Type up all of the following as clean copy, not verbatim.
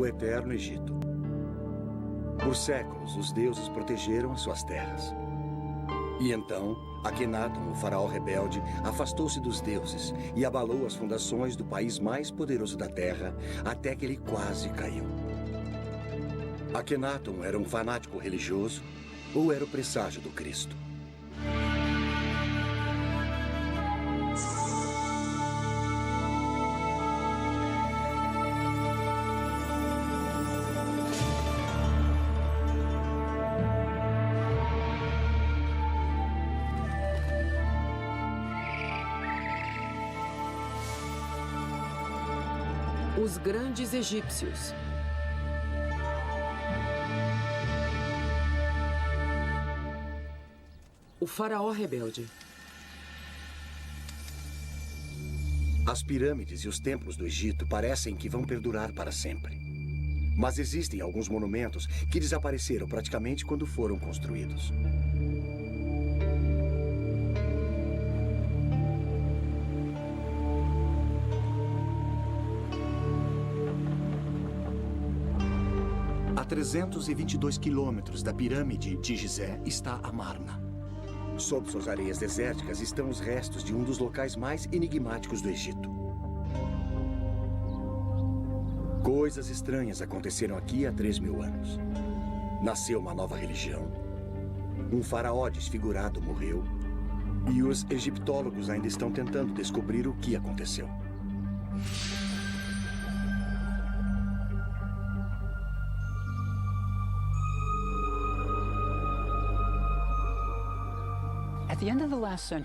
o Eterno Egito. Por séculos, os deuses protegeram as suas terras. E então, Akenaton, o faraó rebelde, afastou-se dos deuses e abalou as fundações do país mais poderoso da terra, até que ele quase caiu. Akenaton era um fanático religioso ou era o presságio do Cristo? Os grandes egípcios. O faraó rebelde. As pirâmides e os templos do Egito parecem que vão perdurar para sempre. Mas existem alguns monumentos que desapareceram praticamente quando foram construídos. A 322 quilômetros da pirâmide de Gizé está Amarna. Sob suas areias desérticas estão os restos de um dos locais mais enigmáticos do Egito. Coisas estranhas aconteceram aqui há 3.000 anos. Nasceu uma nova religião. Um faraó desfigurado morreu. E os egiptólogos ainda estão tentando descobrir o que aconteceu.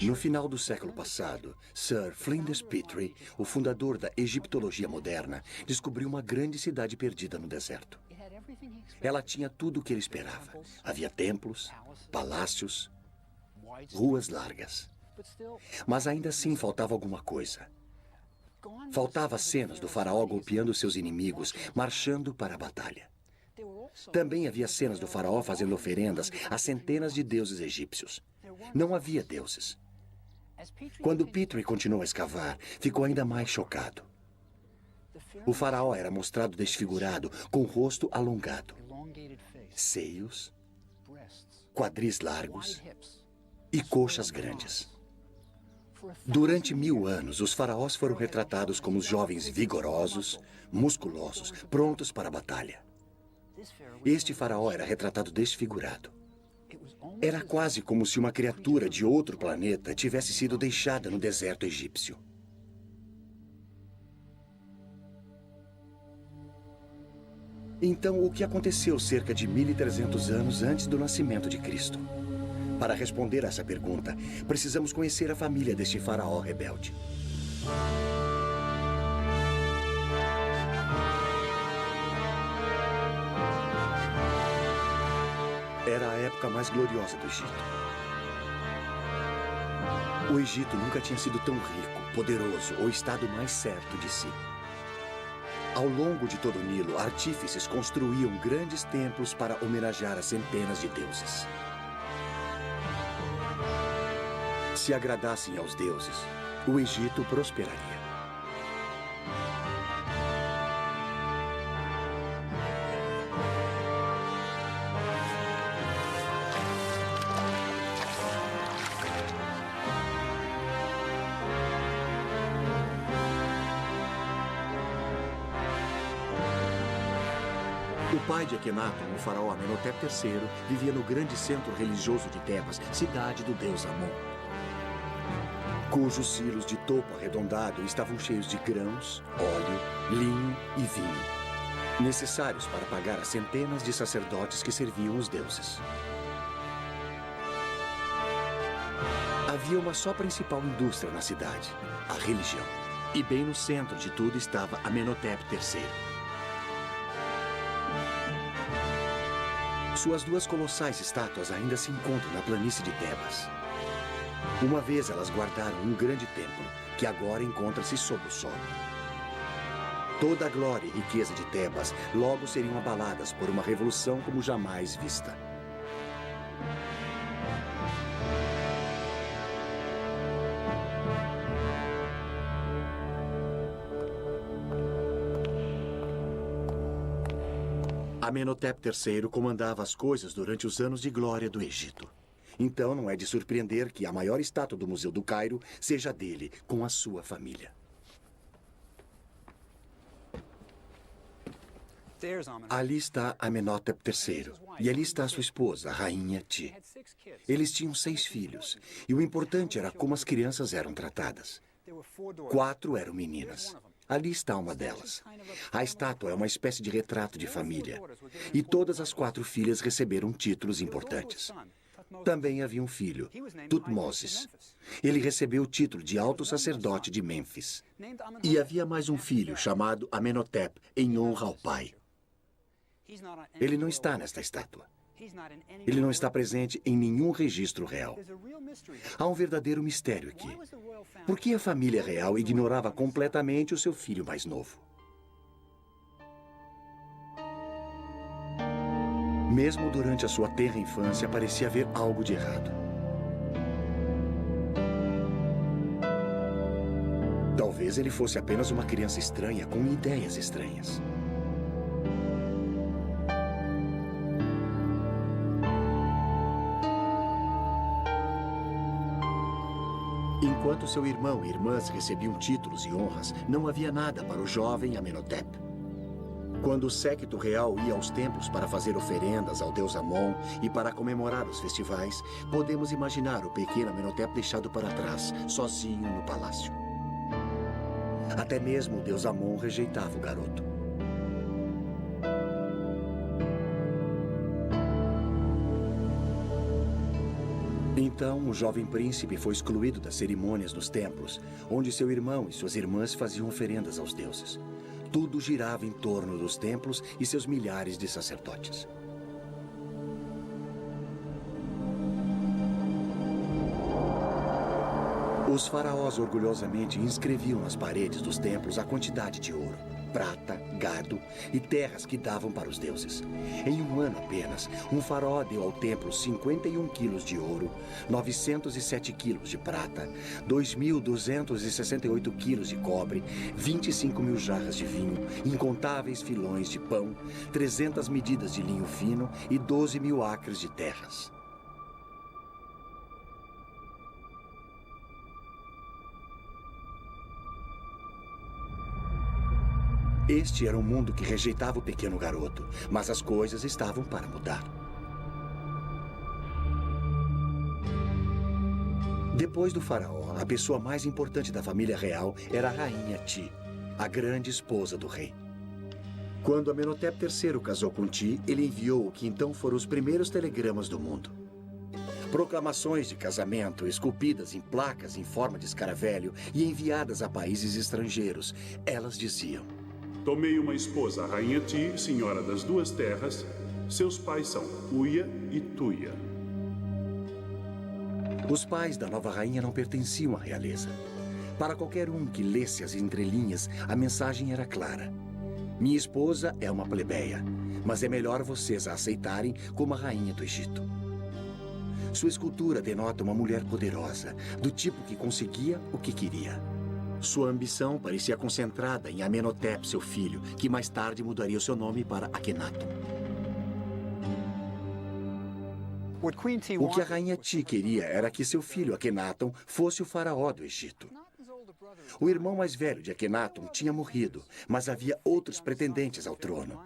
No final do século passado, Sir Flinders Petrie, o fundador da egiptologia moderna, descobriu uma grande cidade perdida no deserto. Ela tinha tudo o que ele esperava. Havia templos, palácios, ruas largas. Mas ainda assim faltava alguma coisa. Faltava cenas do faraó golpeando seus inimigos, marchando para a batalha. Também havia cenas do faraó fazendo oferendas a centenas de deuses egípcios. Não havia deuses. Quando Petrie continuou a escavar, ficou ainda mais chocado. O faraó era mostrado desfigurado, com o rosto alongado, seios, quadris largos e coxas grandes. Durante 1000 anos, os faraós foram retratados como jovens vigorosos, musculosos, prontos para a batalha. Este faraó era retratado desfigurado. Era quase como se uma criatura de outro planeta tivesse sido deixada no deserto egípcio. Então, o que aconteceu cerca de 1.300 anos antes do nascimento de Cristo? Para responder a essa pergunta, precisamos conhecer a família deste faraó rebelde. Era a época mais gloriosa do Egito. O Egito nunca tinha sido tão rico, poderoso ou estado mais certo de si. Ao longo de todo o Nilo, artífices construíam grandes templos para homenagear as centenas de deuses. Se agradassem aos deuses, o Egito prosperaria. O pai de Akenaton, o faraó Amenhotep III, vivia no grande centro religioso de Tebas, cidade do deus Amon, cujos silos de topo arredondado estavam cheios de grãos, óleo, linho e vinho, necessários para pagar as centenas de sacerdotes que serviam os deuses. Havia uma só principal indústria na cidade, a religião. E bem no centro de tudo estava Amenhotep III. Suas duas colossais estátuas ainda se encontram na planície de Tebas. Uma vez elas guardaram um grande templo, que agora encontra-se sob o solo. Toda a glória e riqueza de Tebas logo seriam abaladas por uma revolução como jamais vista. Amenhotep III comandava as coisas durante os anos de glória do Egito. Então não é de surpreender que a maior estátua do Museu do Cairo seja dele, com a sua família. Ali está Amenhotep III, e ali está sua esposa, a Rainha Ti. Eles tinham 6 filhos, e o importante era como as crianças eram tratadas. 4 eram meninas. Ali está uma delas. A estátua é uma espécie de retrato de família, e todas as 4 filhas receberam títulos importantes. Também havia um filho, Tutmoses. Ele recebeu o título de alto sacerdote de Mênfis. E havia mais um filho chamado Amenhotep, em honra ao pai. Ele não está nesta estátua. Ele não está presente em nenhum registro real. Há um verdadeiro mistério aqui. Por que a família real ignorava completamente o seu filho mais novo? Mesmo durante a sua tenra infância, parecia haver algo de errado. Talvez ele fosse apenas uma criança estranha com ideias estranhas. Enquanto seu irmão e irmãs recebiam títulos e honras, não havia nada para o jovem Amenhotep. Quando o séquito real ia aos templos para fazer oferendas ao deus Amon e para comemorar os festivais, podemos imaginar o pequeno Amenhotep deixado para trás, sozinho no palácio. Até mesmo o deus Amon rejeitava o garoto. Então, o jovem príncipe foi excluído das cerimônias nos templos, onde seu irmão e suas irmãs faziam oferendas aos deuses. Tudo girava em torno dos templos e seus milhares de sacerdotes. Os faraós orgulhosamente inscreviam nas paredes dos templos a quantidade de ouro, prata, gado e terras que davam para os deuses. Em um ano apenas, um faraó deu ao templo 51 quilos de ouro, 907 quilos de prata, 2.268 quilos de cobre, 25.000 jarras de vinho, incontáveis filões de pão, 300 medidas de linho fino e 12.000 acres de terras. Este era um mundo que rejeitava o pequeno garoto, mas as coisas estavam para mudar. Depois do faraó, a pessoa mais importante da família real era a Rainha Ti, a grande esposa do rei. Quando Amenhotep III casou com Ti, ele enviou o que então foram os primeiros telegramas do mundo. Proclamações de casamento esculpidas em placas em forma de escaravelho e enviadas a países estrangeiros. Elas diziam: tomei uma esposa, a Rainha Ti, senhora das 2 terras. Seus pais são Uia e Tuia. Os pais da nova rainha não pertenciam à realeza. Para qualquer um que lesse as entrelinhas, a mensagem era clara. Minha esposa é uma plebeia, mas é melhor vocês a aceitarem como a rainha do Egito. Sua escultura denota uma mulher poderosa, do tipo que conseguia o que queria. Sua ambição parecia concentrada em Amenhotep, seu filho, que mais tarde mudaria o seu nome para Akhenaton. O que a Rainha Ti queria era que seu filho Akhenaton fosse o faraó do Egito. O irmão mais velho de Akhenaton tinha morrido, mas havia outros pretendentes ao trono.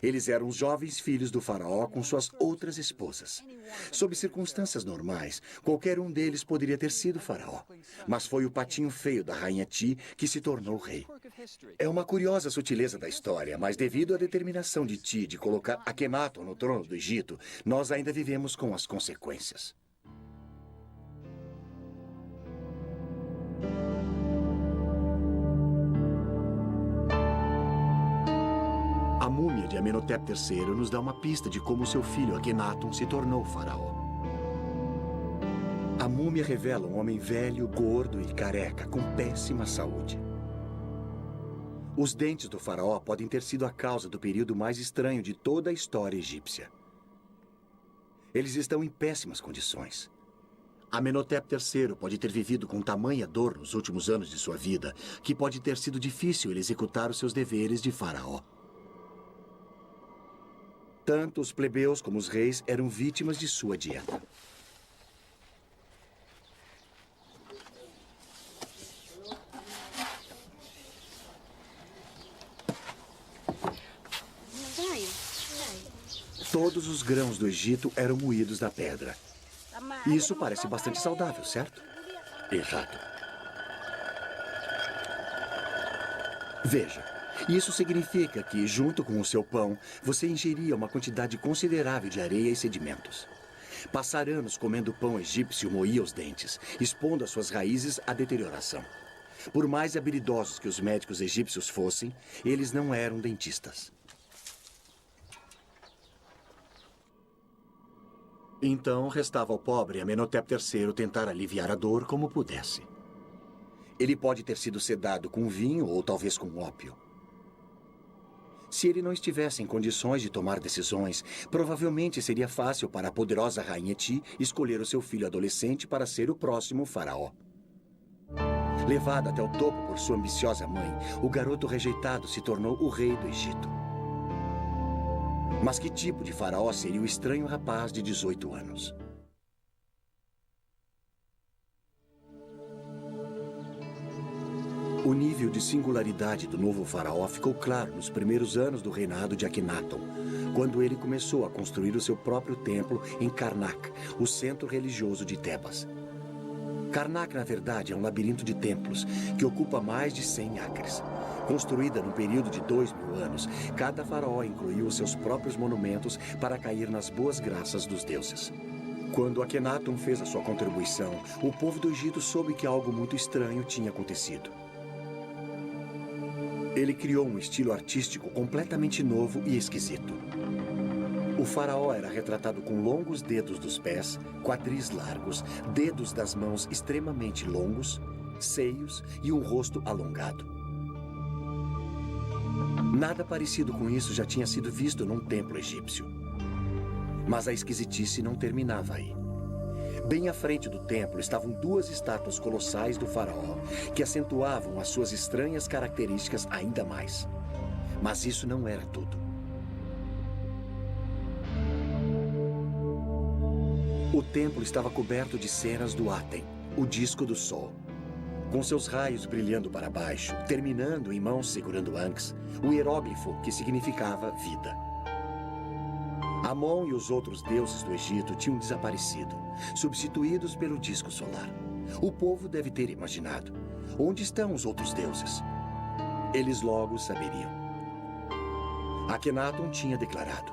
Eles eram os jovens filhos do faraó com suas outras esposas. Sob circunstâncias normais, qualquer um deles poderia ter sido faraó. Mas foi o patinho feio da Rainha Ti que se tornou rei. É uma curiosa sutileza da história, mas devido à determinação de Ti de colocar Akhenaton no trono do Egito, nós ainda vivemos com as consequências. A múmia de Amenhotep III nos dá uma pista de como seu filho Akhenaton se tornou faraó. A múmia revela um homem velho, gordo e careca, com péssima saúde. Os dentes do faraó podem ter sido a causa do período mais estranho de toda a história egípcia. Eles estão em péssimas condições. Amenhotep III pode ter vivido com tamanha dor nos últimos anos de sua vida que pode ter sido difícil ele executar os seus deveres de faraó. Tanto os plebeus como os reis eram vítimas de sua dieta. Todos os grãos do Egito eram moídos da pedra. Isso parece bastante saudável, certo? Errado. Veja, isso significa que, junto com o seu pão, você ingeria uma quantidade considerável de areia e sedimentos. Passar anos comendo pão egípcio moía os dentes, expondo as suas raízes à deterioração. Por mais habilidosos que os médicos egípcios fossem, eles não eram dentistas. Então, restava ao pobre Amenhotep III tentar aliviar a dor como pudesse. Ele pode ter sido sedado com vinho ou talvez com ópio. Se ele não estivesse em condições de tomar decisões, provavelmente seria fácil para a poderosa Rainha Ti escolher o seu filho adolescente para ser o próximo faraó. Levado até o topo por sua ambiciosa mãe, o garoto rejeitado se tornou o rei do Egito. Mas que tipo de faraó seria o estranho rapaz de 18 anos? O nível de singularidade do novo faraó ficou claro nos primeiros anos do reinado de Akhenaton, quando ele começou a construir o seu próprio templo em Karnak, o centro religioso de Tebas. Karnak, na verdade, é um labirinto de templos que ocupa mais de 100 acres. Construída num período de 2000 anos, cada faraó incluiu os seus próprios monumentos para cair nas boas graças dos deuses. Quando Akhenaton fez a sua contribuição, o povo do Egito soube que algo muito estranho tinha acontecido. Ele criou um estilo artístico completamente novo e esquisito. O faraó era retratado com longos dedos dos pés, quadris largos, dedos das mãos extremamente longos, seios e um rosto alongado. Nada parecido com isso já tinha sido visto num templo egípcio. Mas a esquisitice não terminava aí. Bem à frente do templo estavam duas estátuas colossais do faraó, que acentuavam as suas estranhas características ainda mais. Mas isso não era tudo. O templo estava coberto de cenas do Aten, o disco do sol. Com seus raios brilhando para baixo, terminando em mãos segurando Ankhs, o hieróglifo que significava vida. Amon e os outros deuses do Egito tinham desaparecido, substituídos pelo disco solar. O povo deve ter imaginado: onde estão os outros deuses? Eles logo saberiam. Akhenaton tinha declarado,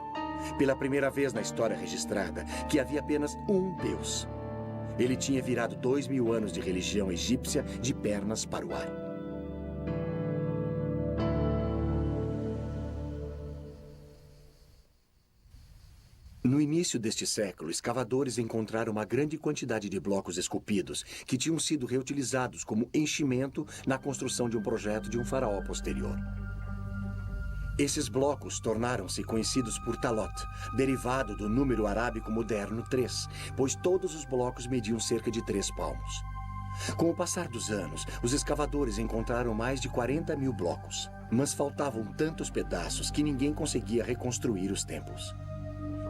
pela primeira vez na história registrada, que havia apenas um Deus. Ele tinha virado 2000 anos de religião egípcia de pernas para o ar. No início deste século, escavadores encontraram uma grande quantidade de blocos esculpidos que tinham sido reutilizados como enchimento na construção de um projeto de um faraó posterior. Esses blocos tornaram-se conhecidos por Talot, derivado do número arábico moderno 3, pois todos os blocos mediam cerca de 3 palmos. Com o passar dos anos, os escavadores encontraram mais de 40 mil blocos, mas faltavam tantos pedaços que ninguém conseguia reconstruir os templos.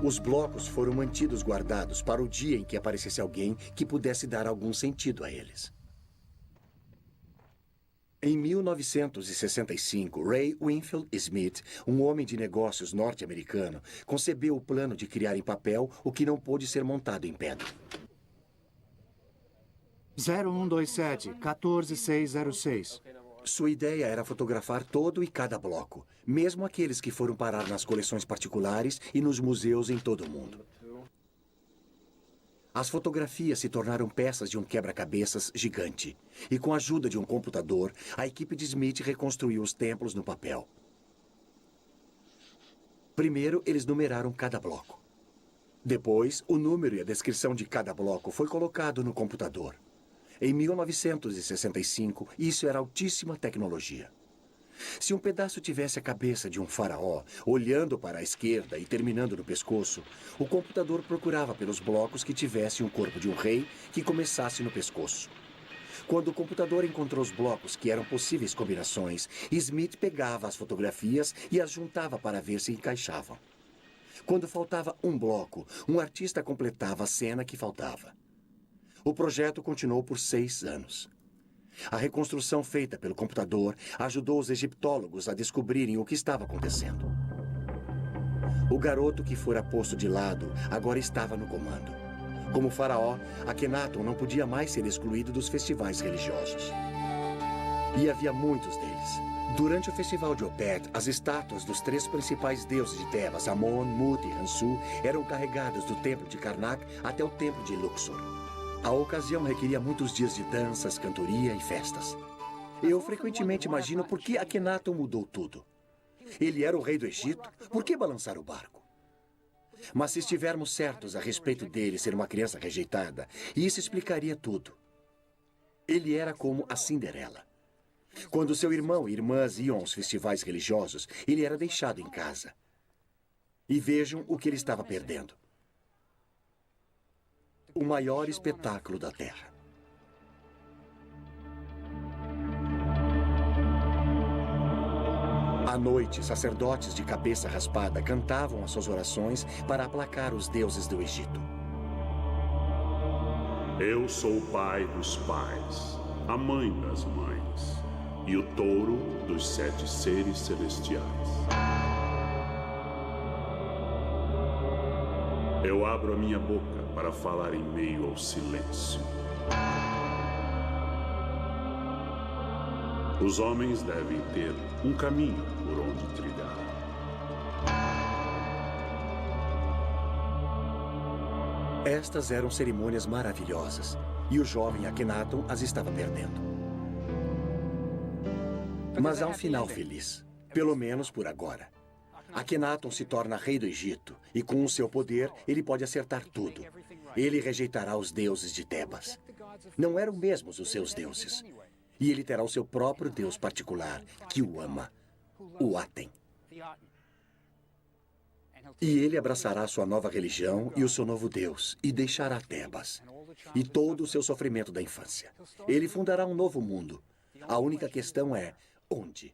Os blocos foram mantidos guardados para o dia em que aparecesse alguém que pudesse dar algum sentido a eles. Em 1965, Ray Winfield Smith, um homem de negócios norte-americano, concebeu o plano de criar em papel o que não pôde ser montado em pedra. 0127, 14606. Sua ideia era fotografar todo e cada bloco, mesmo aqueles que foram parar nas coleções particulares e nos museus em todo o mundo. As fotografias se tornaram peças de um quebra-cabeças gigante. E com a ajuda de um computador, a equipe de Smith reconstruiu os templos no papel. Primeiro, eles numeraram cada bloco. Depois, o número e a descrição de cada bloco foi colocado no computador. Em 1965, isso era altíssima tecnologia. Se um pedaço tivesse a cabeça de um faraó, olhando para a esquerda e terminando no pescoço, o computador procurava pelos blocos que tivessem o corpo de um rei que começasse no pescoço. Quando o computador encontrou os blocos que eram possíveis combinações, Smith pegava as fotografias e as juntava para ver se encaixavam. Quando faltava um bloco, um artista completava a cena que faltava. O projeto continuou por 6 anos. A reconstrução feita pelo computador ajudou os egiptólogos a descobrirem o que estava acontecendo. O garoto que fora posto de lado agora estava no comando. Como faraó, Akhenaton não podia mais ser excluído dos festivais religiosos. E havia muitos deles. Durante o festival de Opet, as estátuas dos 3 principais deuses de Tebas, Amon, Mut e Hansu, eram carregadas do templo de Karnak até o templo de Luxor. A ocasião requeria muitos dias de danças, cantoria e festas. Eu frequentemente imagino por que Akhenaton mudou tudo. Ele era o rei do Egito, por que balançar o barco? Mas se estivermos certos a respeito dele ser uma criança rejeitada, isso explicaria tudo. Ele era como a Cinderela. Quando seu irmão e irmãs iam aos festivais religiosos, ele era deixado em casa. E vejam o que ele estava perdendo. O maior espetáculo da Terra. À noite, sacerdotes de cabeça raspada cantavam as suas orações para aplacar os deuses do Egito. Eu sou o pai dos pais, a mãe das mães e o touro dos 7 seres celestiais. Eu abro a minha boca para falar em meio ao silêncio. Os homens devem ter um caminho por onde trilhar. Estas eram cerimônias maravilhosas, e o jovem Akhenaton as estava perdendo. Mas há um final feliz, pelo menos por agora. Akhenaton se torna rei do Egito, e com o seu poder, ele pode acertar tudo. Ele rejeitará os deuses de Tebas. Não eram mesmos os seus deuses. E ele terá o seu próprio deus particular, que o ama, o Aten. E ele abraçará sua nova religião e o seu novo deus, e deixará Tebas, e todo o seu sofrimento da infância. Ele fundará um novo mundo. A única questão é, onde?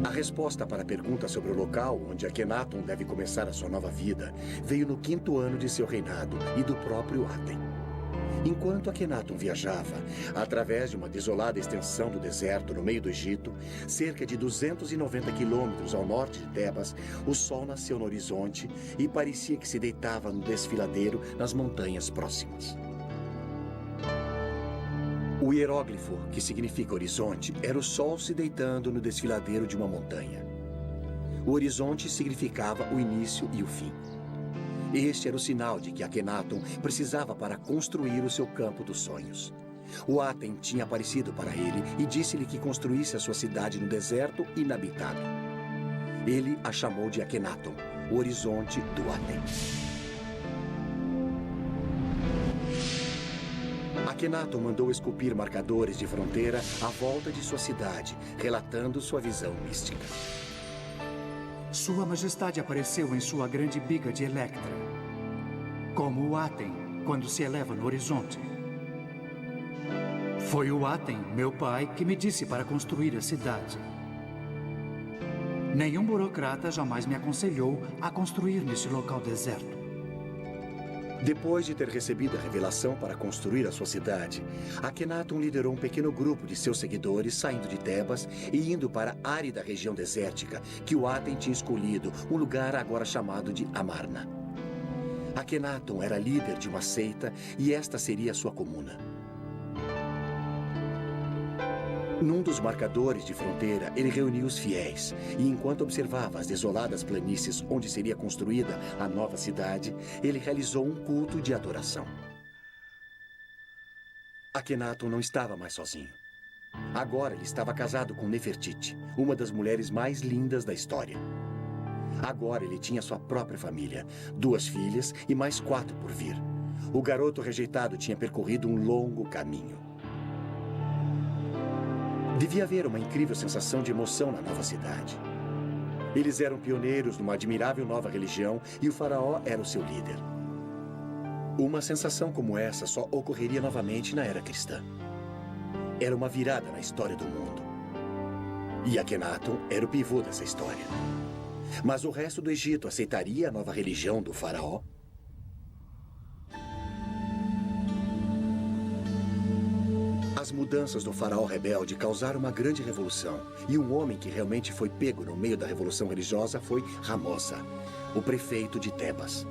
A resposta para a pergunta sobre o local onde Akhenaton deve começar a sua nova vida veio no 5º ano de seu reinado e do próprio Aten. Enquanto Akhenaton viajava, através de uma desolada extensão do deserto no meio do Egito, cerca de 290 quilômetros ao norte de Tebas, o sol nasceu no horizonte e parecia que se deitava no desfiladeiro nas montanhas próximas. O hieróglifo, que significa horizonte, era o sol se deitando no desfiladeiro de uma montanha. O horizonte significava o início e o fim. Este era o sinal de que Akhenaton precisava para construir o seu campo dos sonhos. O Aten tinha aparecido para ele e disse-lhe que construísse a sua cidade no deserto inabitado. Ele a chamou de Akhenaton, o horizonte do Aten. Akhenaton mandou esculpir marcadores de fronteira à volta de sua cidade, relatando sua visão mística. Sua Majestade apareceu em sua grande biga de Electra, como o Aten, quando se eleva no horizonte. Foi o Aten, meu pai, que me disse para construir a cidade. Nenhum burocrata jamais me aconselhou a construir neste local deserto. Depois de ter recebido a revelação para construir a sua cidade, Akhenaton liderou um pequeno grupo de seus seguidores saindo de Tebas e indo para a árida região desértica que o Aten tinha escolhido, um lugar agora chamado de Amarna. Akhenaton era líder de uma seita e esta seria a sua comuna. Num dos marcadores de fronteira, ele reuniu os fiéis e, enquanto observava as desoladas planícies onde seria construída a nova cidade, ele realizou um culto de adoração. Akhenaton não estava mais sozinho. Agora ele estava casado com Nefertiti, uma das mulheres mais lindas da história. Agora ele tinha sua própria família, 2 filhas e mais 4 por vir. O garoto rejeitado tinha percorrido um longo caminho. Devia haver uma incrível sensação de emoção na nova cidade. Eles eram pioneiros numa admirável nova religião e o faraó era o seu líder. Uma sensação como essa só ocorreria novamente na era cristã. Era uma virada na história do mundo. E Akhenaton era o pivô dessa história. Mas o resto do Egito aceitaria a nova religião do faraó? As mudanças do faraó rebelde causaram uma grande revolução. E um homem que realmente foi pego no meio da revolução religiosa foi Ramosa, o prefeito de Tebas.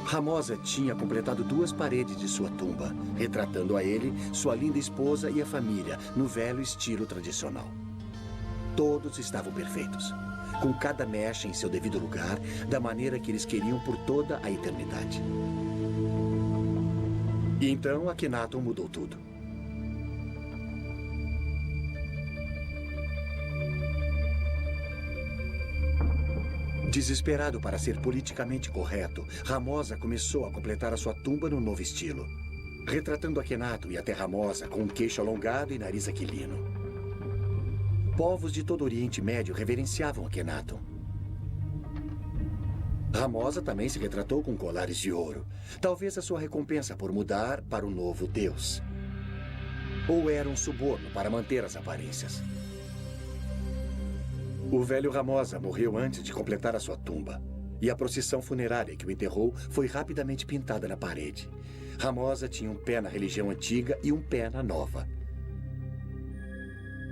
Ramosa tinha completado 2 paredes de sua tumba, retratando a ele, sua linda esposa e a família, no velho estilo tradicional. Todos estavam perfeitos, com cada mecha em seu devido lugar, da maneira que eles queriam por toda a eternidade. E então Akhenaton mudou tudo. Desesperado para ser politicamente correto, Ramosa começou a completar a sua tumba no novo estilo, retratando Akhenaton e até Ramosa com um queixo alongado e nariz aquilino. Povos de todo o Oriente Médio reverenciavam Akhenaton. Ramosa também se retratou com colares de ouro, talvez a sua recompensa por mudar para o novo deus. Ou era um suborno para manter as aparências. O velho Ramosa morreu antes de completar a sua tumba, e a procissão funerária que o enterrou foi rapidamente pintada na parede. Ramosa tinha um pé na religião antiga e um pé na nova.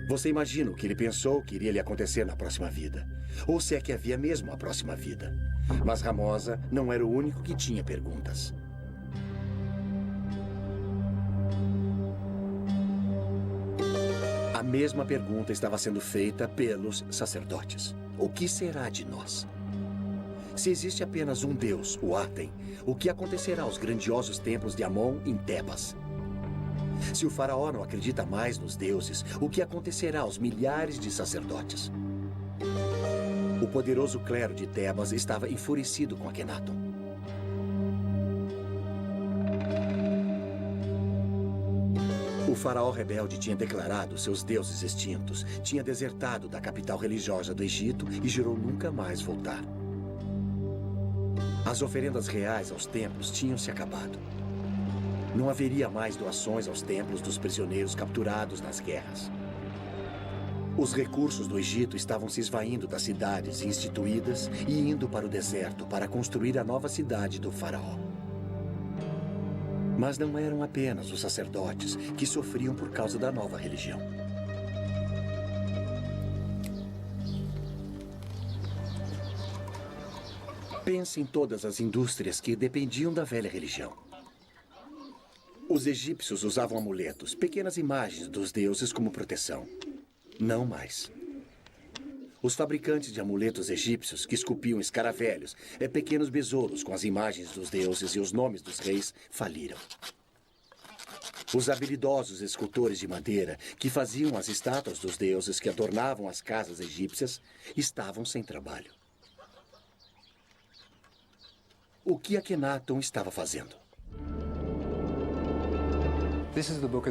Você imagina o que ele pensou que iria lhe acontecer na próxima vida? Ou se é que havia mesmo a próxima vida? Mas Ramosa não era o único que tinha perguntas. A mesma pergunta estava sendo feita pelos sacerdotes. O que será de nós? Se existe apenas um Deus, o Aten, o que acontecerá aos grandiosos templos de Amon em Tebas? Se o faraó não acredita mais nos deuses, o que acontecerá aos milhares de sacerdotes? O poderoso clero de Tebas estava enfurecido com Akhenaton. O faraó rebelde tinha declarado seus deuses extintos, tinha desertado da capital religiosa do Egito e jurou nunca mais voltar. As oferendas reais aos templos tinham se acabado. Não haveria mais doações aos templos dos prisioneiros capturados nas guerras. Os recursos do Egito estavam se esvaindo das cidades instituídas e indo para o deserto para construir a nova cidade do faraó. Mas não eram apenas os sacerdotes que sofriam por causa da nova religião. Pense em todas as indústrias que dependiam da velha religião. Os egípcios usavam amuletos, pequenas imagens dos deuses como proteção. Não mais. Os fabricantes de amuletos egípcios que esculpiam escaravelhos, pequenos besouros com as imagens dos deuses e os nomes dos reis, faliram. Os habilidosos escultores de madeira que faziam as estátuas dos deuses que adornavam as casas egípcias estavam sem trabalho. O que Akhenaton estava fazendo?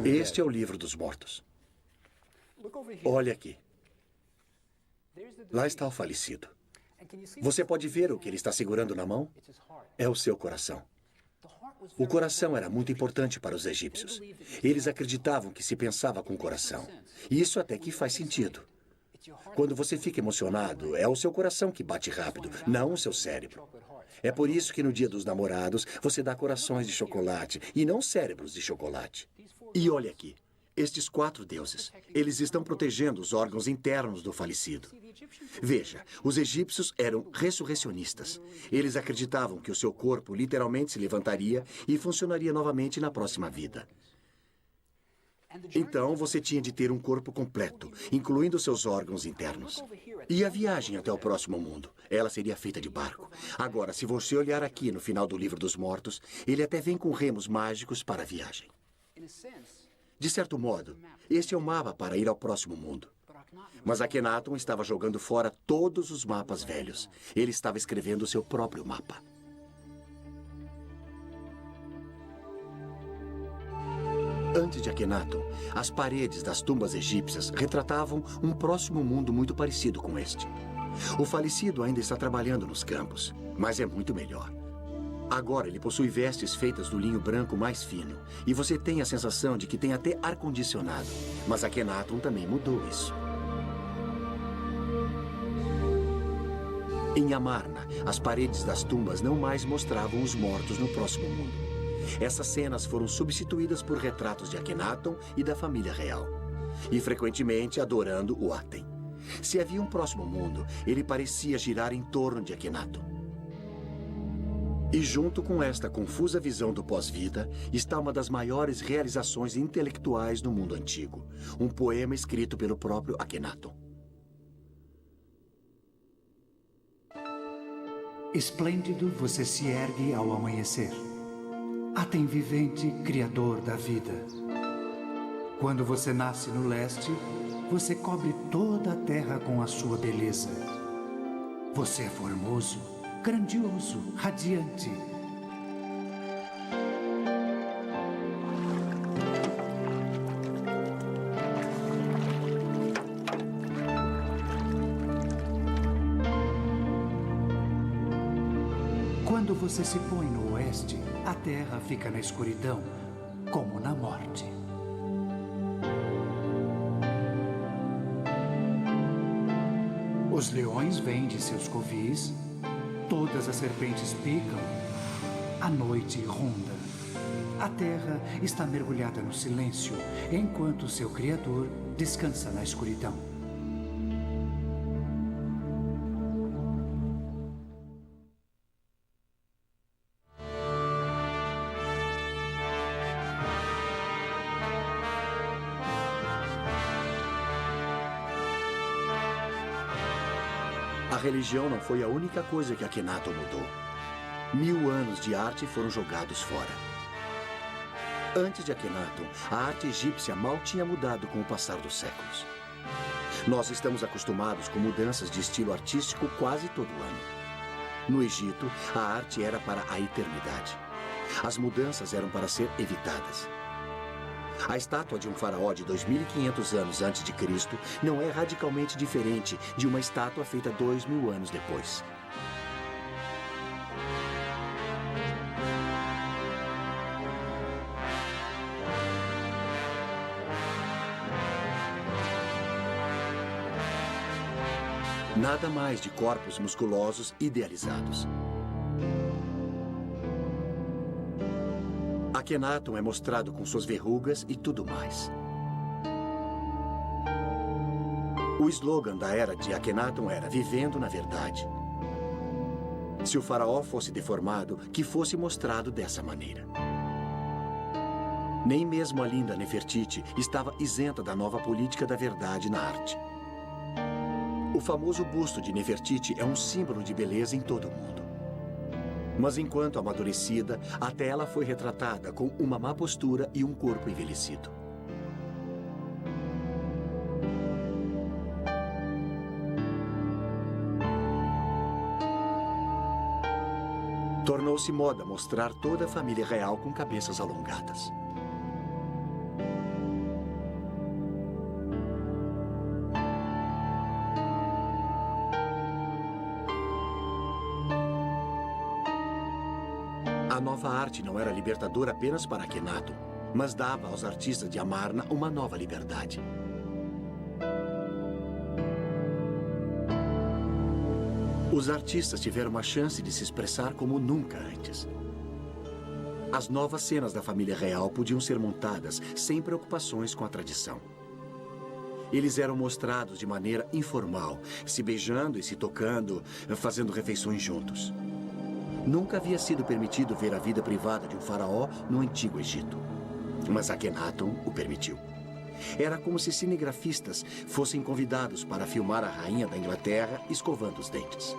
Este é o livro dos mortos. Olha aqui. Lá está o falecido. Você pode ver o que ele está segurando na mão? É o seu coração. O coração era muito importante para os egípcios. Eles acreditavam que se pensava com o coração. E isso até que faz sentido. Quando você fica emocionado, é o seu coração que bate rápido, não o seu cérebro. É por isso que no Dia dos Namorados você dá corações de chocolate e não cérebros de chocolate. E olha aqui, estes 4 deuses, eles estão protegendo os órgãos internos do falecido. Veja, os egípcios eram ressurrecionistas. Eles acreditavam que o seu corpo literalmente se levantaria e funcionaria novamente na próxima vida. Então, você tinha de ter um corpo completo, incluindo seus órgãos internos. E a viagem até o próximo mundo? Ela seria feita de barco. Agora, se você olhar aqui no final do Livro dos Mortos, ele até vem com remos mágicos para a viagem. De certo modo, este é o mapa para ir ao próximo mundo. Mas Akhenaton estava jogando fora todos os mapas velhos. Ele estava escrevendo o seu próprio mapa. Antes de Akhenaton, as paredes das tumbas egípcias retratavam um próximo mundo muito parecido com este. O falecido ainda está trabalhando nos campos, mas é muito melhor. Agora ele possui vestes feitas do linho branco mais fino, e você tem a sensação de que tem até ar-condicionado. Mas Akhenaton também mudou isso. Em Amarna, as paredes das tumbas não mais mostravam os mortos no próximo mundo. Essas cenas foram substituídas por retratos de Akhenaton e da família real, e frequentemente adorando o Aten. Se havia um próximo mundo, ele parecia girar em torno de Akhenaton. E junto com esta confusa visão do pós-vida, está uma das maiores realizações intelectuais no mundo antigo, um poema escrito pelo próprio Akhenaton. Esplêndido você se ergue ao amanhecer. Aten vivente, criador da vida. Quando você nasce no leste, você cobre toda a terra com a sua beleza. Você é formoso, grandioso, radiante. Quando você se põe no oeste, a terra fica na escuridão, como na morte. Os leões vêm de seus covis, todas as serpentes picam, a noite ronda. A terra está mergulhada no silêncio, enquanto seu Criador descansa na escuridão. A religião não foi a única coisa que Akhenaton mudou. 1000 anos de arte foram jogados fora. Antes de Akhenaton, a arte egípcia mal tinha mudado com o passar dos séculos. Nós estamos acostumados com mudanças de estilo artístico quase todo ano. No Egito, a arte era para a eternidade. As mudanças eram para ser evitadas. A estátua de um faraó de 2500 anos antes de Cristo não é radicalmente diferente de uma estátua feita 2000 anos depois. Nada mais de corpos musculosos idealizados. Akhenaton é mostrado com suas verrugas e tudo mais. O slogan da era de Akhenaton era "Vivendo na Verdade". Se o faraó fosse deformado, que fosse mostrado dessa maneira. Nem mesmo a linda Nefertiti estava isenta da nova política da verdade na arte. O famoso busto de Nefertiti é um símbolo de beleza em todo o mundo. Mas enquanto amadurecida, até ela foi retratada com uma má postura e um corpo envelhecido. Tornou-se moda mostrar toda a família real com cabeças alongadas. A nova arte não era libertadora apenas para Akhenaton, mas dava aos artistas de Amarna uma nova liberdade. Os artistas tiveram uma chance de se expressar como nunca antes. As novas cenas da família real podiam ser montadas sem preocupações com a tradição. Eles eram mostrados de maneira informal, se beijando e se tocando, fazendo refeições juntos. Nunca havia sido permitido ver a vida privada de um faraó no Antigo Egito. Mas Akhenaton o permitiu. Era como se cinegrafistas fossem convidados para filmar a rainha da Inglaterra escovando os dentes.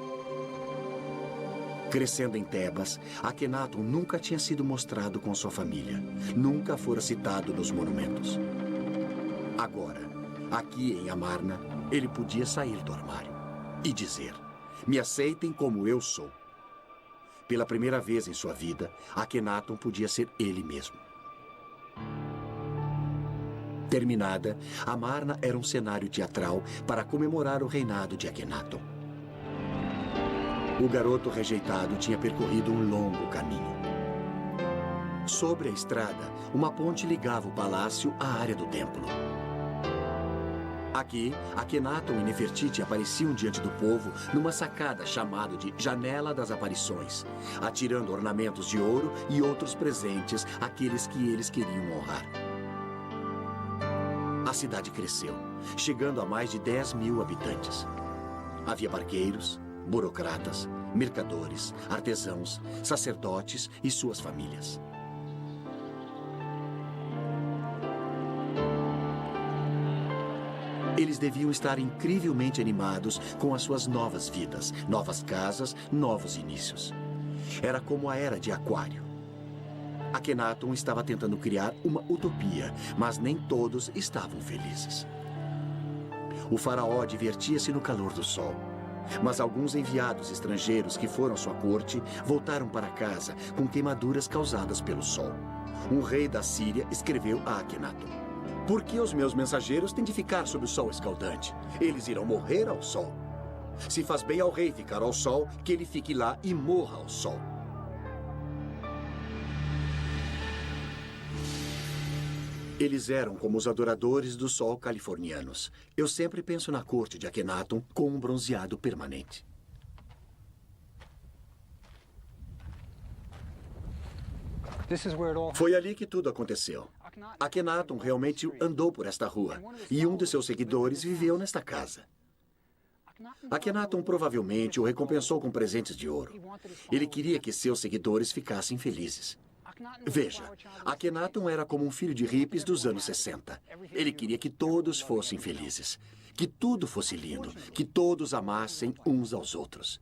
Crescendo em Tebas, Akhenaton nunca tinha sido mostrado com sua família. Nunca fora citado nos monumentos. Agora, aqui em Amarna, ele podia sair do armário e dizer: "Me aceitem como eu sou." Pela primeira vez em sua vida, Akhenaton podia ser ele mesmo. Terminada, Amarna era um cenário teatral para comemorar o reinado de Akhenaton. O garoto rejeitado tinha percorrido um longo caminho. Sobre a estrada, uma ponte ligava o palácio à área do templo. Aqui, Akhenaton e Nefertiti apareciam diante do povo numa sacada chamada de Janela das Aparições, atirando ornamentos de ouro e outros presentes àqueles que eles queriam honrar. A cidade cresceu, chegando a mais de 10.000 habitantes. Havia barqueiros, burocratas, mercadores, artesãos, sacerdotes e suas famílias. Eles deviam estar incrivelmente animados com as suas novas vidas, novas casas, novos inícios. Era como a Era de Aquário. Akhenaton estava tentando criar uma utopia, mas nem todos estavam felizes. O faraó divertia-se no calor do sol, mas alguns enviados estrangeiros que foram à sua corte voltaram para casa com queimaduras causadas pelo sol. Um rei da Síria escreveu a Akhenaton: "Por que os meus mensageiros têm de ficar sob o sol escaldante? Eles irão morrer ao sol. Se faz bem ao rei ficar ao sol, que ele fique lá e morra ao sol." Eles eram como os adoradores do sol californianos. Eu sempre penso na corte de Akhenaton com um bronzeado permanente. Foi ali que tudo aconteceu. Akhenaton realmente andou por esta rua, e um de seus seguidores viveu nesta casa. Akhenaton provavelmente o recompensou com presentes de ouro. Ele queria que seus seguidores ficassem felizes. Veja, Akhenaton era como um filho de hippies dos anos 60. Ele queria que todos fossem felizes, que tudo fosse lindo, que todos amassem uns aos outros.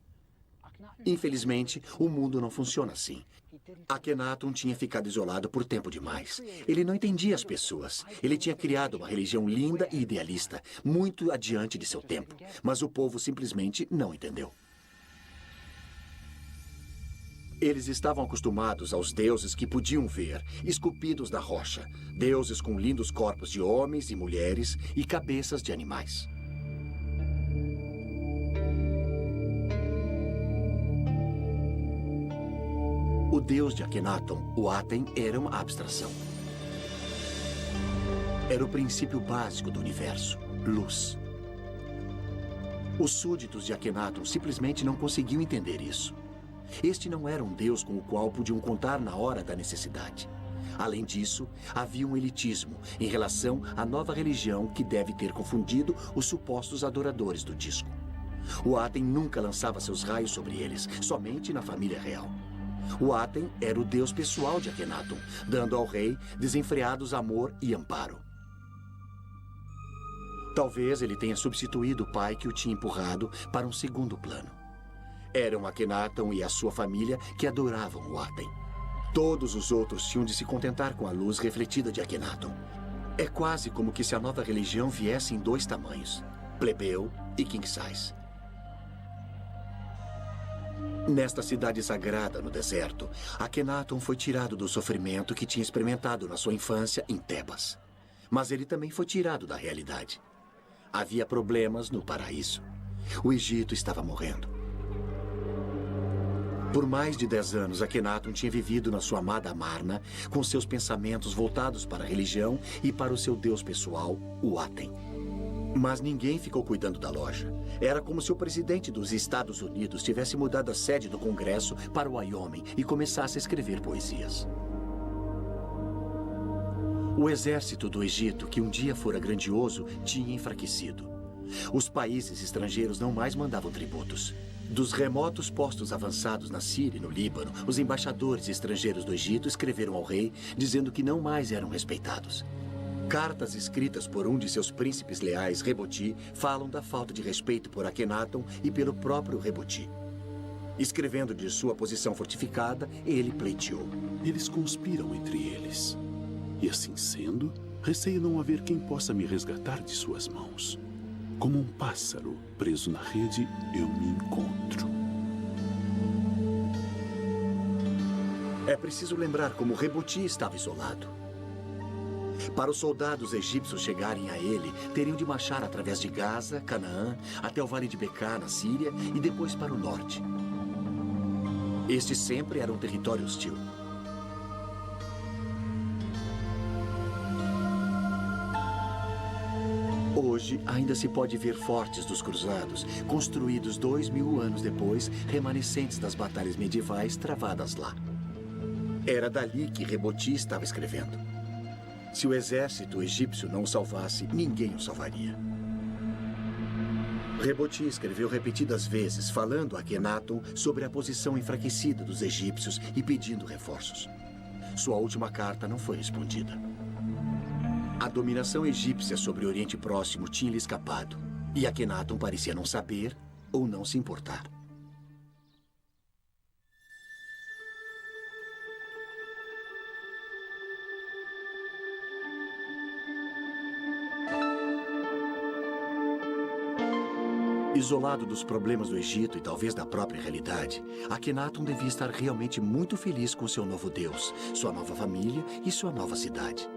Infelizmente, o mundo não funciona assim. Akhenaton tinha ficado isolado por tempo demais. Ele não entendia as pessoas. Ele tinha criado uma religião linda e idealista, muito adiante de seu tempo. Mas o povo simplesmente não entendeu. Eles estavam acostumados aos deuses que podiam ver, esculpidos na rocha. Deuses com lindos corpos de homens e mulheres e cabeças de animais. O deus de Akhenaton, o Aten, era uma abstração. Era o princípio básico do universo, luz. Os súditos de Akhenaton simplesmente não conseguiam entender isso. Este não era um deus com o qual podiam contar na hora da necessidade. Além disso, havia um elitismo em relação à nova religião que deve ter confundido os supostos adoradores do disco. O Aten nunca lançava seus raios sobre eles, somente na família real. O Aten era o deus pessoal de Akhenaton, dando ao rei desenfreados amor e amparo. Talvez ele tenha substituído o pai que o tinha empurrado para um segundo plano. Eram Akhenaton e a sua família que adoravam o Aten. Todos os outros tinham de se contentar com a luz refletida de Akhenaton. É quase como que se a nova religião viesse em dois tamanhos, plebeu e king size. Nesta cidade sagrada no deserto, Akhenaton foi tirado do sofrimento que tinha experimentado na sua infância em Tebas. Mas ele também foi tirado da realidade. Havia problemas no paraíso. O Egito estava morrendo. Por mais de 10 anos, Akhenaton tinha vivido na sua amada Amarna, com seus pensamentos voltados para a religião e para o seu deus pessoal, o Aten. Mas ninguém ficou cuidando da loja. Era como se o presidente dos Estados Unidos tivesse mudado a sede do Congresso para o Wyoming e começasse a escrever poesias. O exército do Egito, que um dia fora grandioso, tinha enfraquecido. Os países estrangeiros não mais mandavam tributos. Dos remotos postos avançados na Síria e no Líbano, os embaixadores estrangeiros do Egito escreveram ao rei dizendo que não mais eram respeitados. Cartas escritas por um de seus príncipes leais, Reboti, falam da falta de respeito por Akhenaton e pelo próprio Reboti. Escrevendo de sua posição fortificada, ele pleiteou: Eles conspiram entre eles. E assim sendo, receio não haver quem possa me resgatar de suas mãos. Como um pássaro preso na rede, eu me encontro. É preciso lembrar como Reboti estava isolado. Para os soldados egípcios chegarem a ele, teriam de marchar através de Gaza, Canaã, até o Vale de Becar, na Síria, e depois para o norte. Este sempre era um território hostil. Hoje, ainda se pode ver fortes dos cruzados, construídos 2000 anos depois, remanescentes das batalhas medievais travadas lá. Era dali que Reboti estava escrevendo. Se o exército egípcio não o salvasse, ninguém o salvaria. Reboti escreveu repetidas vezes, falando a Akhenaton sobre a posição enfraquecida dos egípcios e pedindo reforços. Sua última carta não foi respondida. A dominação egípcia sobre o Oriente Próximo tinha lhe escapado, e Akhenaton parecia não saber ou não se importar. Isolado dos problemas do Egito e talvez da própria realidade, Akhenaton devia estar realmente muito feliz com seu novo Deus, sua nova família e sua nova cidade.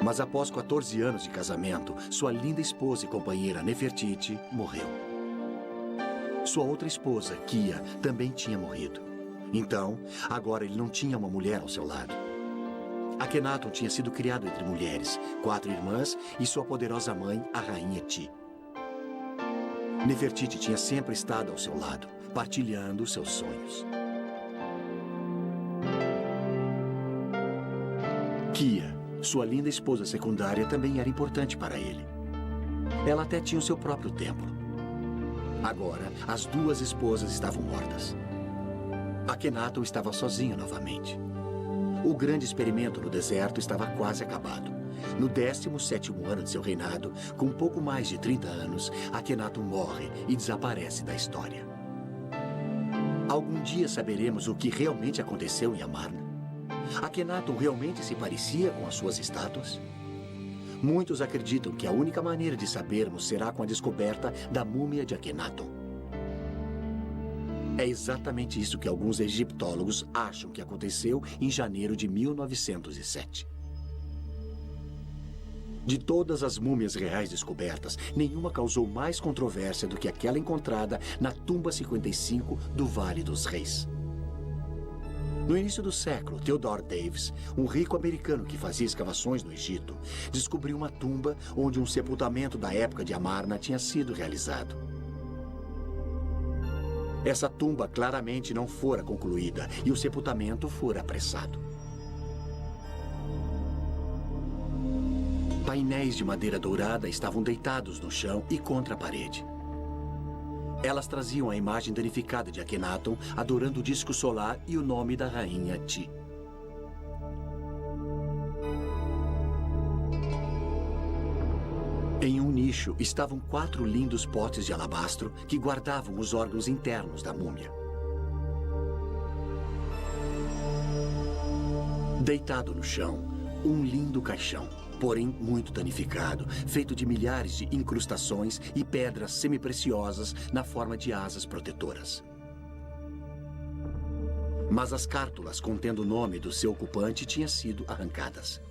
Mas após 14 anos de casamento, sua linda esposa e companheira Nefertiti morreu. Sua outra esposa, Kia, também tinha morrido. Então, agora ele não tinha uma mulher ao seu lado. Akhenaton tinha sido criado entre mulheres, 4 irmãs e sua poderosa mãe, a rainha Ti. Nefertiti tinha sempre estado ao seu lado, partilhando seus sonhos. Kia, sua linda esposa secundária, também era importante para ele. Ela até tinha o seu próprio templo. Agora, as 2 esposas estavam mortas. Akhenaton estava sozinho novamente. O grande experimento no deserto estava quase acabado. No 17º ano de seu reinado, com pouco mais de 30 anos, Akhenaton morre e desaparece da história. Algum dia saberemos o que realmente aconteceu em Amarna? Akhenaton realmente se parecia com as suas estátuas? Muitos acreditam que a única maneira de sabermos será com a descoberta da múmia de Akhenaton. É exatamente isso que alguns egiptólogos acham que aconteceu em janeiro de 1907. De todas as múmias reais descobertas, nenhuma causou mais controvérsia do que aquela encontrada na tumba 55 do Vale dos Reis. No início do século, Theodore Davis, um rico americano que fazia escavações no Egito, descobriu uma tumba onde um sepultamento da época de Amarna tinha sido realizado. Essa tumba claramente não fora concluída e o sepultamento fora apressado. Painéis de madeira dourada estavam deitados no chão e contra a parede. Elas traziam a imagem danificada de Akhenaton, adorando o disco solar e o nome da rainha Ti. Em um nicho estavam 4 lindos potes de alabastro que guardavam os órgãos internos da múmia. Deitado no chão, um lindo caixão, porém muito danificado, feito de milhares de incrustações e pedras semipreciosas na forma de asas protetoras. Mas as cártulas contendo o nome do seu ocupante tinham sido arrancadas.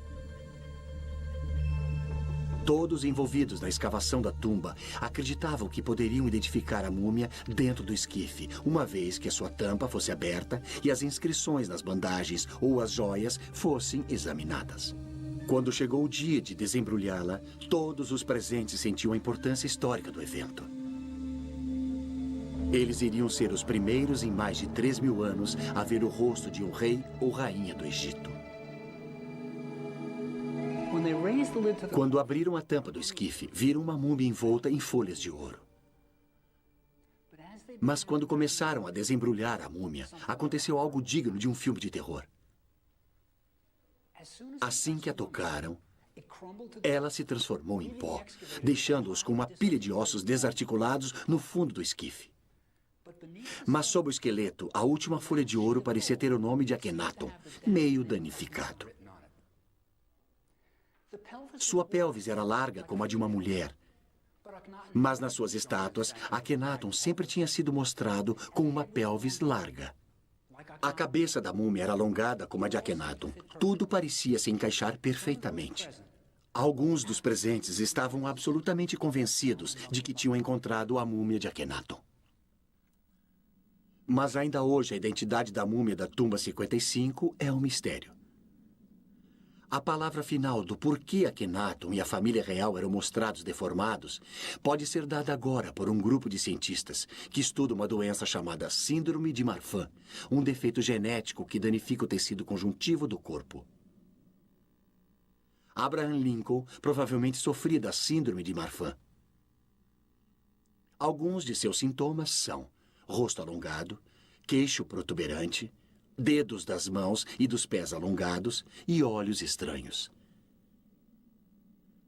Todos envolvidos na escavação da tumba acreditavam que poderiam identificar a múmia dentro do esquife, uma vez que a sua tampa fosse aberta e as inscrições nas bandagens ou as joias fossem examinadas. Quando chegou o dia de desembrulhá-la, todos os presentes sentiam a importância histórica do evento. Eles iriam ser os primeiros em mais de 3.000 anos a ver o rosto de um rei ou rainha do Egito. Quando abriram a tampa do esquife, viram uma múmia envolta em folhas de ouro. Mas quando começaram a desembrulhar a múmia, aconteceu algo digno de um filme de terror. Assim que a tocaram, ela se transformou em pó, deixando-os com uma pilha de ossos desarticulados no fundo do esquife. Mas sob o esqueleto, a última folha de ouro parecia ter o nome de Akhenaton, meio danificado. Sua pelvis era larga como a de uma mulher. Mas nas suas estátuas, Akhenaton sempre tinha sido mostrado com uma pelvis larga. A cabeça da múmia era alongada como a de Akhenaton. Tudo parecia se encaixar perfeitamente. Alguns dos presentes estavam absolutamente convencidos de que tinham encontrado a múmia de Akhenaton. Mas ainda hoje a identidade da múmia da tumba 55 é um mistério. A palavra final do porquê Akhenaton e a família real eram mostrados deformados pode ser dada agora por um grupo de cientistas que estuda uma doença chamada Síndrome de Marfan, um defeito genético que danifica o tecido conjuntivo do corpo. Abraham Lincoln provavelmente sofria da Síndrome de Marfan. Alguns de seus sintomas são rosto alongado, queixo protuberante, dedos das mãos e dos pés alongados e olhos estranhos.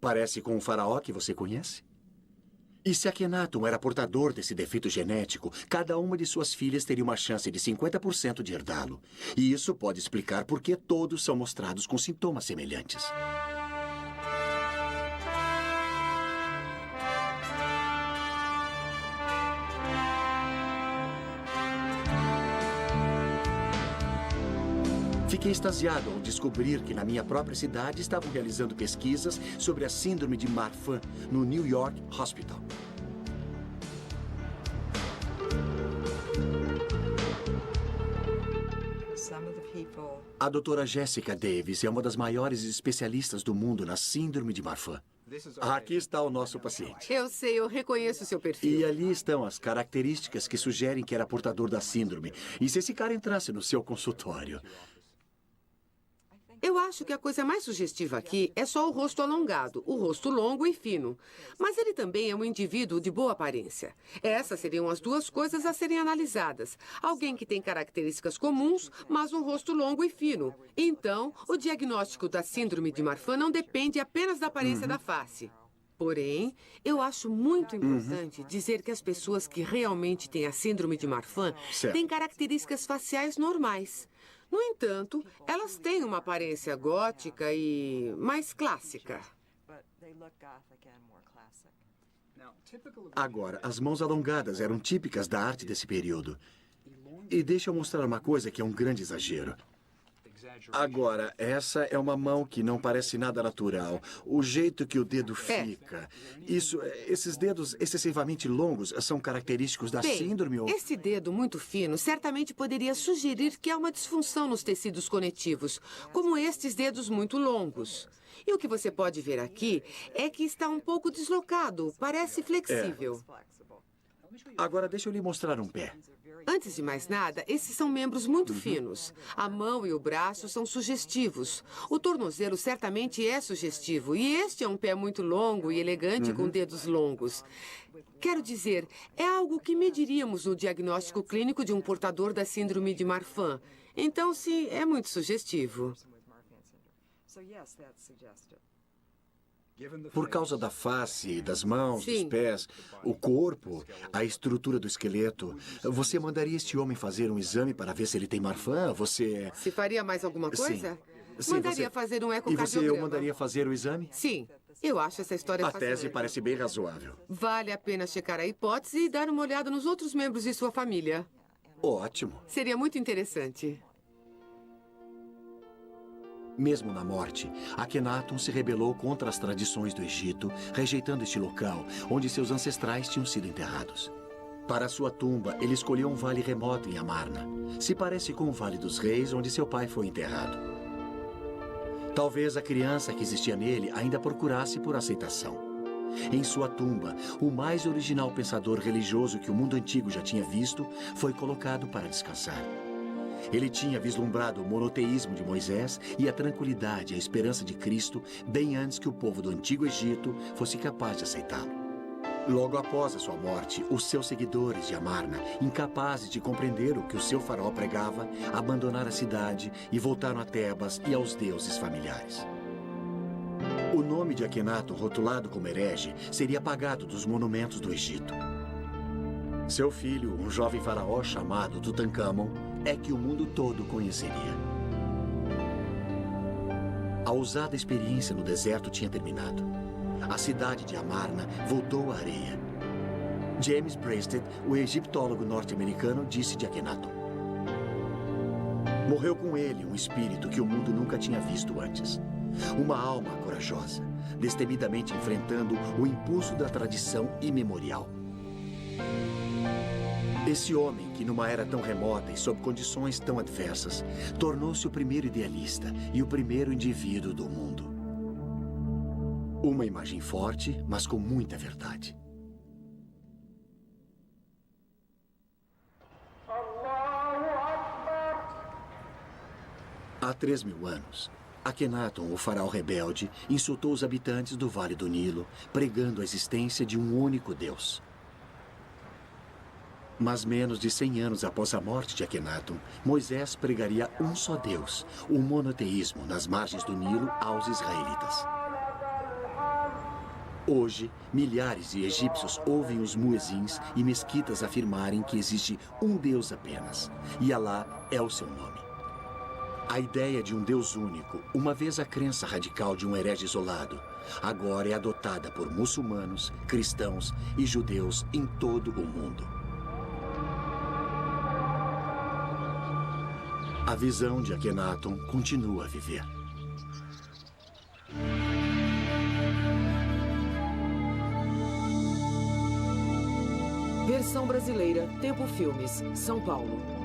Parece com um faraó que você conhece? E se Akhenaton era portador desse defeito genético, cada uma de suas filhas teria uma chance de 50% de herdá-lo. E isso pode explicar por que todos são mostrados com sintomas semelhantes. Fiquei extasiado ao descobrir que na minha própria cidade estavam realizando pesquisas sobre a síndrome de Marfan no New York Hospital. A doutora Jessica Davis é uma das maiores especialistas do mundo na síndrome de Marfan. Aqui está o nosso paciente. Eu sei, eu reconheço seu perfil. E ali estão as características que sugerem que era portador da síndrome. E se esse cara entrasse no seu consultório? Eu acho que a coisa mais sugestiva aqui é só o rosto alongado, o rosto longo e fino. Mas ele também é um indivíduo de boa aparência. Essas seriam as duas coisas a serem analisadas. Alguém que tem características comuns, mas um rosto longo e fino. Então, o diagnóstico da síndrome de Marfan não depende apenas da aparência da face. Porém, eu acho muito importante dizer que as pessoas que realmente têm a síndrome de Marfan têm características faciais normais. No entanto, elas têm uma aparência gótica e mais clássica. Agora, as mãos alongadas eram típicas da arte desse período. E deixa eu mostrar uma coisa que é um grande exagero. Agora, essa é uma mão que não parece nada natural. O jeito que o dedo fica. Esses dedos excessivamente longos são característicos da síndrome ou... Esse dedo muito fino certamente poderia sugerir que há uma disfunção nos tecidos conectivos, como estes dedos muito longos. E o que você pode ver aqui é que está um pouco deslocado, parece flexível. Agora, deixa eu lhe mostrar um pé. Antes de mais nada, esses são membros muito finos. A mão e o braço são sugestivos. O tornozelo certamente é sugestivo. E este é um pé muito longo e elegante com dedos longos. Quero dizer, é algo que mediríamos no diagnóstico clínico de um portador da síndrome de Marfan. Então, sim, é muito sugestivo. Por causa da face, das mãos, dos pés, o corpo, a estrutura do esqueleto, você mandaria este homem fazer um exame para ver se ele tem Marfan? Você... Se faria mais alguma coisa? Sim, mandaria fazer um ecocardiograma. E você mandaria fazer o exame? Sim. Eu acho essa história fascinante. A tese parece bem razoável. Vale a pena checar a hipótese e dar uma olhada nos outros membros de sua família. Ótimo. Seria muito interessante. Mesmo na morte, Akhenaton se rebelou contra as tradições do Egito, rejeitando este local onde seus ancestrais tinham sido enterrados. Para sua tumba, ele escolheu um vale remoto em Amarna. Se parece com o Vale dos Reis, onde seu pai foi enterrado. Talvez a criança que existia nele ainda procurasse por aceitação. Em sua tumba, o mais original pensador religioso que o mundo antigo já tinha visto foi colocado para descansar. Ele tinha vislumbrado o monoteísmo de Moisés e a tranquilidade e a esperança de Cristo bem antes que o povo do Antigo Egito fosse capaz de aceitá-lo. Logo após a sua morte, os seus seguidores de Amarna, incapazes de compreender o que o seu faraó pregava, abandonaram a cidade e voltaram a Tebas e aos deuses familiares. O nome de Akhenaton, rotulado como herege, seria apagado dos monumentos do Egito. Seu filho, um jovem faraó chamado Tutankhamon, é que o mundo todo conheceria. A ousada experiência no deserto tinha terminado. A cidade de Amarna voltou à areia. James Breasted, o egiptólogo norte-americano, disse de Akhenaton: Morreu com ele um espírito que o mundo nunca tinha visto antes. Uma alma corajosa, destemidamente enfrentando o impulso da tradição imemorial. Esse homem, que numa era tão remota e sob condições tão adversas, tornou-se o primeiro idealista e o primeiro indivíduo do mundo. Uma imagem forte, mas com muita verdade. Há 3.000 anos, Akhenaton, o faraó rebelde, insultou os habitantes do Vale do Nilo, pregando a existência de um único Deus. Mas menos de 100 anos após a morte de Akhenaton, Moisés pregaria um só Deus, o monoteísmo nas margens do Nilo aos israelitas. Hoje, milhares de egípcios ouvem os muezins e mesquitas afirmarem que existe um Deus apenas, e Alá é o seu nome. A ideia de um Deus único, uma vez a crença radical de um herege isolado, agora é adotada por muçulmanos, cristãos e judeus em todo o mundo. A visão de Akhenaton continua a viver. Versão brasileira, Tempo Filmes, São Paulo.